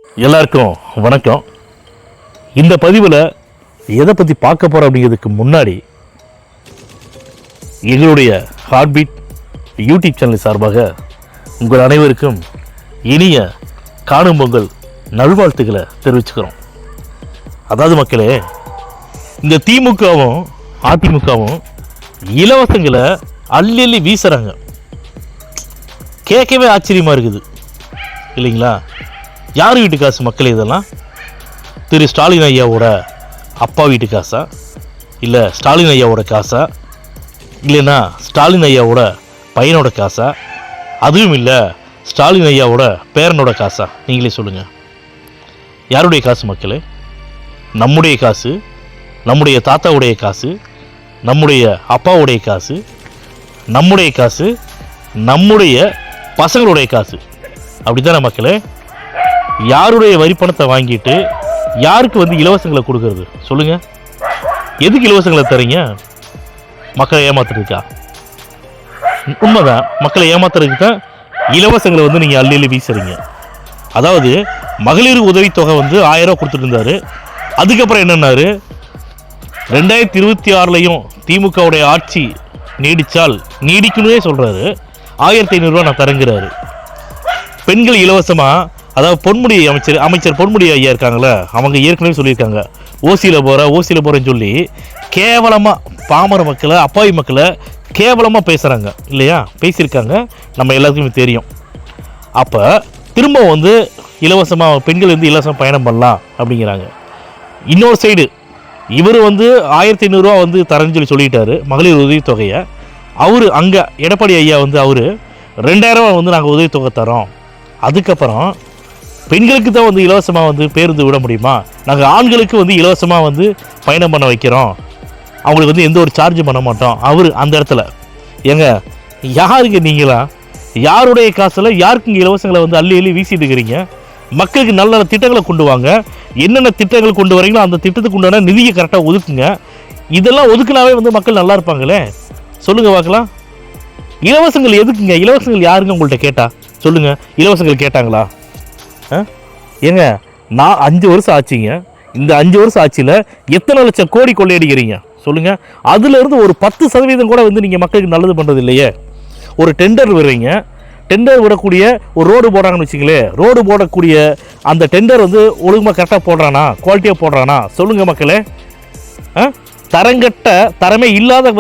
எல்லாருக்கும் வணக்கம். இந்த பதிவில் எதை பற்றி பார்க்க போகிறோம் அப்படிங்கிறதுக்கு முன்னாடி எங்களுடைய ஹார்ட்பீட் யூடியூப் சேனல் சார்பாக உங்கள் அனைவருக்கும் இனிய காணும் பொங்கல் நல்வாழ்த்துக்களை தெரிவிச்சுக்கிறோம். அதாவது மக்களே, இந்த திமுகவும் அதிமுகவும் இலவசங்களை அள்ளி அள்ளி வீசுகிறாங்க. கேட்கவே ஆச்சரியமாக இருக்குது இல்லைங்களா? யார் வீட்டு காசு மக்களே இதெல்லாம்? திரு ஸ்டாலின் ஐயாவோட அப்பா வீட்டு காசா, இல்லை ஸ்டாலின் ஐயாவோட காசா, இல்லைன்னா ஸ்டாலின் ஐயாவோட பையனோட காசா, அதுவும் இல்லை ஸ்டாலின் ஐயாவோட பேரனோட காசா? நீங்களே சொல்லுங்கள். யாருடைய காசு மக்களே? நம்முடைய காசு, நம்முடைய தாத்தாவுடைய காசு, நம்முடைய அப்பாவுடைய காசு, நம்முடைய காசு, நம்முடைய பசங்களுடைய காசு. அப்படித்தானே மக்களே? யாருடைய வரிப்பணத்தை வாங்கிட்டு யாருக்கு இலவசங்களை கொடுக்கறது சொல்லுங்கள்? எதுக்கு இலவசங்களை தரீங்க? மக்களை ஏமாத்துறதுக்கா? உண்மைதான், மக்களை ஏமாத்துறதுக்கு தான் இலவசங்களை நீங்கள் அள்ளி அள்ளி வீசுறீங்க. அதாவது மகளிர் உதவித்தொகை 1000 ரூபா கொடுத்துட்டு இருந்தார். அதுக்கப்புறம் என்னன்னாரு, 2026 திமுகவுடைய ஆட்சி நீடிச்சால் நீடிக்கணுமே சொல்கிறாரு, 1500 ரூபா நான் தரங்கிறாரு. பெண்கள் இலவசமாக, அதாவது பொன்முடி அமைச்சர் பொன்முடி ஐயா இருக்காங்களே, அவங்க ஏற்கனவே சொல்லியிருக்காங்க ஓசியில் போகிறேன்னு சொல்லி கேவலமாக பாமர மக்களை, அப்பாவி மக்களை கேவலமாக பேசுகிறாங்க இல்லையா? பேசியிருக்காங்க, நம்ம எல்லாத்துக்குமே தெரியும். அப்போ திரும்ப இலவசமாக பெண்கள் இலவசமாக பயணம் பண்ணலாம் அப்படிங்கிறாங்க. இன்னொரு சைடு இவர் 1500 ரூபா தரேன்னு சொல்லிட்டாரு மகளிர் உதவித்தொகையை. அவர் அங்கே எடப்பாடி ஐயா அவர் 2000 ரூபா நாங்கள் உதவித்தொகை தரோம். அதுக்கப்புறம் பெண்களுக்கு தான் இலவசமாக பேருந்து விட முடியுமா, நாங்கள் ஆண்களுக்கு இலவசமாக பயணம் பண்ண வைக்கிறோம், அவங்களுக்கு எந்த ஒரு சார்ஜ் பண்ண மாட்டோம். அவர் அந்த இடத்துல ஏங்க, யாருங்க நீங்களா? யாருடைய காசில் யாருக்குங்க இலவசங்களை அள்ளி அள்ளி வீசிட்டு இருக்கிறீங்க? மக்களுக்கு நல்ல நல்ல திட்டங்களை கொண்டு வாங்க. என்னென்ன திட்டங்கள் கொண்டு வரீங்களோ அந்த திட்டத்துக்கு உண்டான நிதியை கரெக்டாக ஒதுக்குங்க. இதெல்லாம் ஒதுக்குனாவே மக்கள் நல்லா இருப்பாங்களே. சொல்லுங்கள் பார்க்கலாம். இலவசங்கள் எதுக்குங்க? இலவசங்கள் யாருங்க உங்கள்கிட்ட கேட்டா சொல்லுங்கள்? இலவசங்கள் கேட்டாங்களா? ஏங்க, நான் 5 வருஷம் ஆச்சுங்க. இந்த 5 வருஷம் ஆட்சியில் எத்தனை லட்சம் கோடி கொள்ளையடிக்கிறீங்க சொல்லுங்கள்? அதுலேருந்து ஒரு 10% கூட நீங்கள் மக்களுக்கு நல்லது பண்ணுறது இல்லையே. ஒரு டெண்டர் விடுறீங்க, டெண்டர் விடக்கூடிய ஒரு ரோடு போடுறாங்கன்னு வச்சுங்களேன், ரோடு போடக்கூடிய அந்த டெண்டர் ஒழுங்காக கரெக்டாக போடுறானா, குவாலிட்டியாக போடுறானா சொல்லுங்கள் மக்களே? தரங்கட்ட தரமே இல்லாத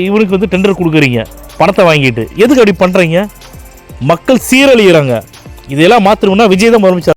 இவனுக்கு டெண்டர் கொடுக்குறீங்க பணத்தை வாங்கிட்டு. எதுக்கு அப்படி பண்ணுறீங்க? மக்கள் சீரழிகிறாங்க. இதெல்லாம் மாற்றணும்னா விஜய் தான் முதலமைச்சர்.